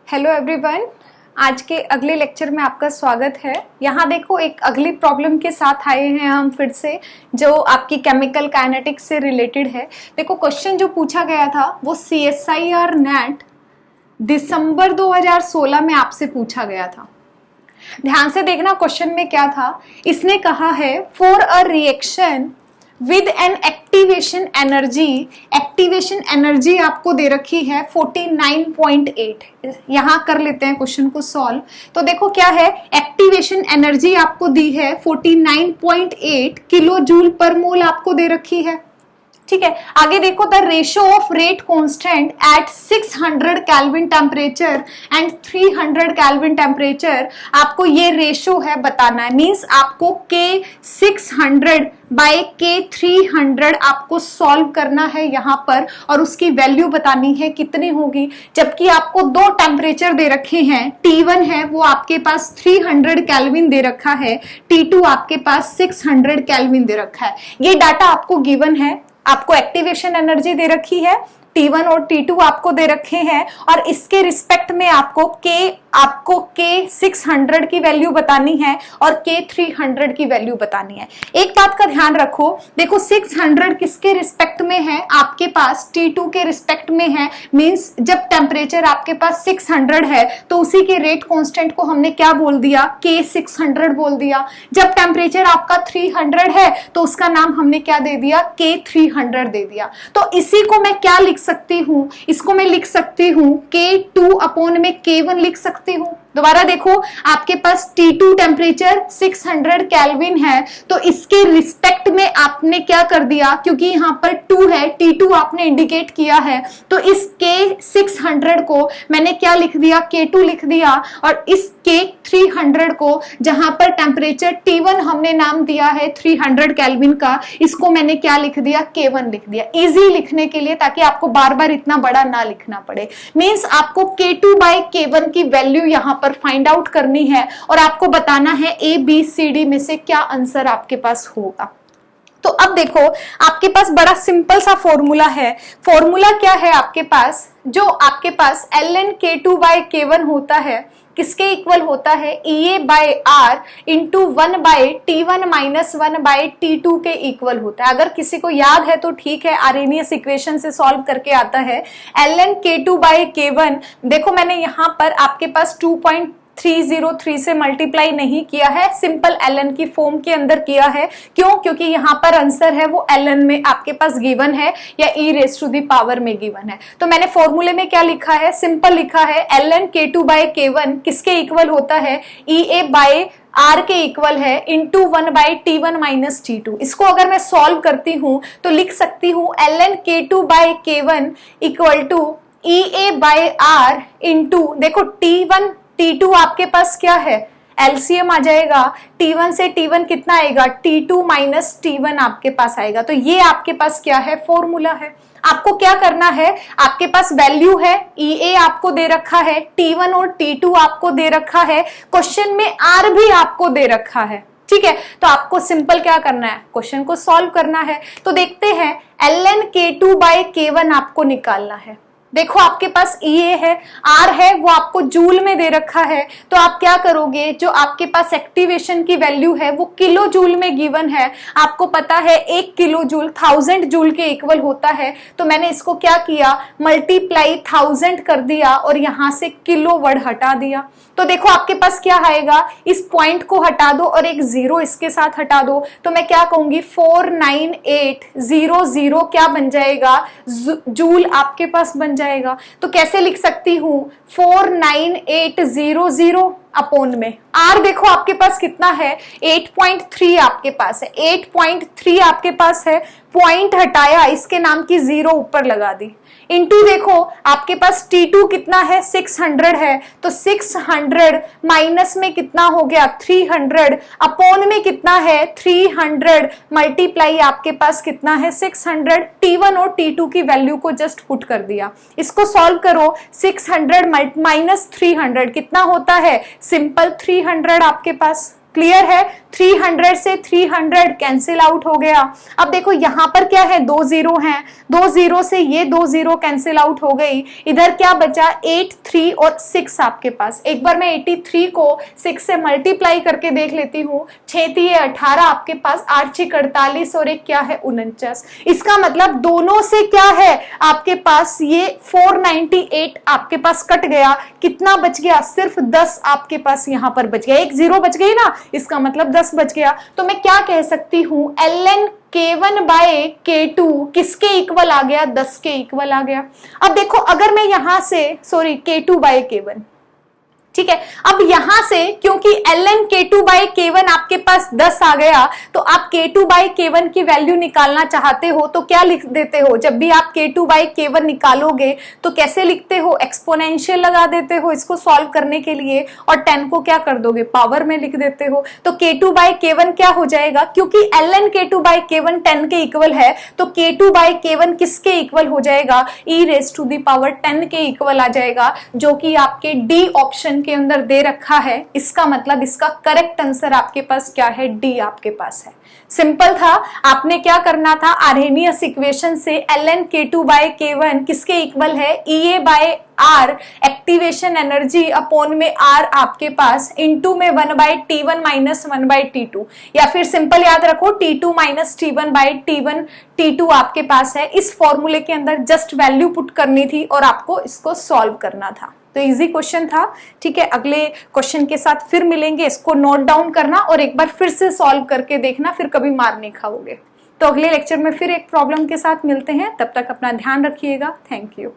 Hello everyone, आज के अगले लेक्चर में आपका स्वागत है। यहाँ देखो एक अगली प्रॉब्लम के साथ आए हैं हम फिर से, जो आपकी केमिकल काइनेटिक्स से रिलेटेड है। देखो क्वेश्चन जो पूछा गया था वो CSIR NET दिसंबर 2016 में आपसे पूछा गया था। ध्यान से देखना क्वेश्चन में क्या था। इसने कहा है for a reaction with an activation energy आपको दे रखी है 49.8। यहां कर लेते हैं क्वेश्चन को सॉल्व। तो देखो क्या है, एक्टिवेशन एनर्जी आपको दी है 49.8 किलो जूल पर मोल आपको दे रखी है। ठीक है, आगे देखो the ratio of rate constant eight 600 kelvin temperature and 300 kelvin temperature. आपको ये रेशियो है बताना है, मींस आपको K600 बाय K300 आपको सॉल्व करना है यहाँ पर, और उसकी वैल्यू बतानी है कितनी होगी। जबकि आपको दो टेम्परेचर दे रखे हैं, T1 है वो आपके पास 300 केल्विन दे रखा है, T2 आपके पास 600 केल्विन दे रखा है। ये डाटा आपको गिवन है। आपको एक्टिवेशन एनर्जी दे रखी है, T1 और T2 आपको दे रखे हैं, और इसके रिस्पेक्ट में आपको K600 की वैल्यू बतानी है और K300 की वैल्यू बतानी है। एक बात का ध्यान रखो, देखो 600 किसके रिस्पेक्ट में है, आपके पास T2 के रिस्पेक्ट में है। मींस जब टेम्परेचर आपके पास 600 है तो उसी के रेट कांस्टेंट को हमने क्या बोल दिया, K600 बोल दिया। जब टेम्परेचर आपका 300 है तो उसका नाम हमने क्या दे दिया, K300 दे दिया। तो इसी को मैं क्या लिख सकती हूं, इसको मैं लिख सकती हूं K2 अपॉन में K1 लिख सकती हूं। दोबारा देखो, आपके पास T2 टेम्परेचर 600 केल्विन है, तो इसके रिस्पेक्ट में आपने क्या कर दिया, क्योंकि यहाँ पर 2 है, T2 आपने इंडिकेट किया है, तो इस K600 को मैंने क्या लिख दिया, K2 लिख दिया, और इस K300 को जहां पर टेम्परेचर T1 हमने नाम दिया है 300 केल्विन का, इसको मैंने क्या लिख दिया, K1 लिख दिया। इजी लिखने के लिए, ताकि आपको बार बार इतना बड़ा ना लिखना पड़े। मींस आपको K2 बाय K1 की वैल्यू यहां पर फाइंड आउट करनी है, और आपको बताना है ABCD में से क्या आंसर आपके पास होगा। तो अब देखो, आपके पास बड़ा सिंपल सा फॉर्मूला है। फॉर्मूला क्या है आपके पास, जो आपके पास ln K2 बाय K1 होता है, किसके इक्वल होता है, EA by R into 1 by T1 minus 1 by T2 के इक्वल होता है। अगर किसी को याद है तो ठीक है, आर्हेनियस इक्वेशन से सॉल्व करके आता है। ln K2 बाय K1, देखो मैंने यहाँ पर आपके पास 2.303 से मल्टीप्लाई नहीं किया है, सिंपल ln की फॉर्म के अंदर किया है। क्यों? क्योंकि यहाँ पर आंसर है वो ln में आपके पास गिवन है, या e raise to the power में गिवन है। तो मैंने फॉर्मूले में क्या लिखा है, सिंपल लिखा है ln K2 बाय K1 किसके इक्वल होता है, EA बाय R के इक्वल है into 1 by T1 minus T2। इसको अगर मैं सॉल्व करती हूँ तो लिख सकती हूँ ln K2 by K1 equal to EA by R into, देखो T1 T2 आपके पास क्या है, LCM आ जाएगा, T1 से T1 कितना आएगा, T2 माइनस T1 आपके पास आएगा। तो ये आपके पास क्या है, फॉर्मूला है। आपको क्या करना है, आपके पास वैल्यू है, EA आपको दे रखा है, T1 और T2 आपको दे रखा है, क्वेश्चन में R भी आपको दे रखा है। ठीक है, तो आपको सिंपल क्या करना है, क्वेश्चन को सॉल्व करना है। तो देखते हैं, ln K2 बाय K1 आपको निकालना है। देखो आपके पास EA है, R है वो आपको जूल में दे रखा है, तो आप क्या करोगे, जो आपके पास एक्टिवेशन की वैल्यू है वो किलो जूल में गिवन है। आपको पता है 1 किलो जूल 1000 जूल के इक्वल होता है, तो मैंने इसको क्या किया, मल्टीप्लाई 1000 कर दिया और यहां से किलो वर्ड हटा दिया। तो देखो आपके पास क्या आएगा, इस पॉइंट को हटा दो और एक जीरो इसके साथ हटा दो, तो मैं क्या कहूंगी 49800 क्या बन जाएगा, जूल आपके पास बन जाएगा। तो कैसे लिख सकती हूं, 49800 अपॉन में R देखो आपके पास कितना है, 8.3 आपके पास है, 8.3 आपके पास है, पॉइंट हटाया, इसके नाम की जीरो ऊपर लगा दी, इंटू देखो आपके पास T2 कितना है, 600 है, तो 600 माइनस में कितना हो गया, 300 अपॉन में कितना है, 300 मल्टीप्लाई आपके पास कितना है, 600। T1 और T2 की वैल्यू को जस्ट पुट कर दिया। इसको सॉल्व करो, 600 माइनस 300 कितना होता है, सिंपल 300 आपके पास। क्लियर है? 300 से 300 कैंसिल आउट हो गया। अब देखो यहाँ पर क्या है, 2 जीरो हैं, 2 जीरो से ये 2 जीरो कैंसिल आउट हो गई। इधर क्या बचा, 8, 3 और 6 आपके पास। एक बार मैं 83 को 6 से मल्टीप्लाई करके देख लेती हूँ। 6 3 18 आपके पास, 8 6 48 और एक क्या है 49। इसका मतलब दोनों से क्या है आपके पास, ये 498 आपके पास कट गया। कितना बच गया, सिर्फ 10 आपके पास यहाँ पर बच गया। एक जीरो बच गई ना, इसका मतलब 10 बच गया। तो मैं क्या कह सकती हूँ, ln K1 बाय K2 किसके इक्वल आ गया, 10 के इक्वल आ गया। अब देखो अगर मैं यहां से K2 बाय K1, ठीक है, अब यहां से क्योंकि ln K2 बाय K1 आपके पास 10 आ गया, तो आप K2 बाय K1 की वैल्यू निकालना चाहते हो तो क्या लिख देते हो, जब भी आप K2 बाय K1 निकालोगे तो कैसे लिखते हो, एक्सपोनेंशियल लगा देते हो इसको सॉल्व करने के लिए, और 10 को क्या कर दोगे, पावर में लिख देते हो। तो K2 बाय K1 क्या हो जाएगा, क्योंकि ln K2 बाय K1 10 के इक्वल है, तो K2 बाय K1 किसके इक्वल हो जाएगा, e raise to the power 10 के इक्वल आ जाएगा, जो कि आपके डी ऑप्शन के अंदर दे रखा है। इसका मतलब इसका करेक्ट आंसर आपके पास क्या है, डी आपके पास है। सिंपल था, आपने क्या करना था, आर्हेनियस इक्वेशन से ln K2 बाय K1 किसके इक्वल है, EA by R activation energy upon में R आपके पास इनटू में 1 by T1 minus 1 by T2, या फिर सिंपल याद रखो T2 minus T1 bye T1 T2 आपके पास है। इस फॉर्मूले के अंदर जस्ट वैल्यू पुट करनी थी और आपको इसको सॉल्व करना था। तो इजी क्वेश्चन था, ठीक है। अगले क्वेश्चन के साथ फिर मिलेंगे, इसको नोट डाउन करना और एक बार फिर से सॉल्व करके देखना, फिर कभी मार नहीं खाओगे। तो अगले लेक्चर में फिर एक प्रॉब्लम के साथ मिलते हैं, तब तक अपना ध्यान रखिएगा। Thank you.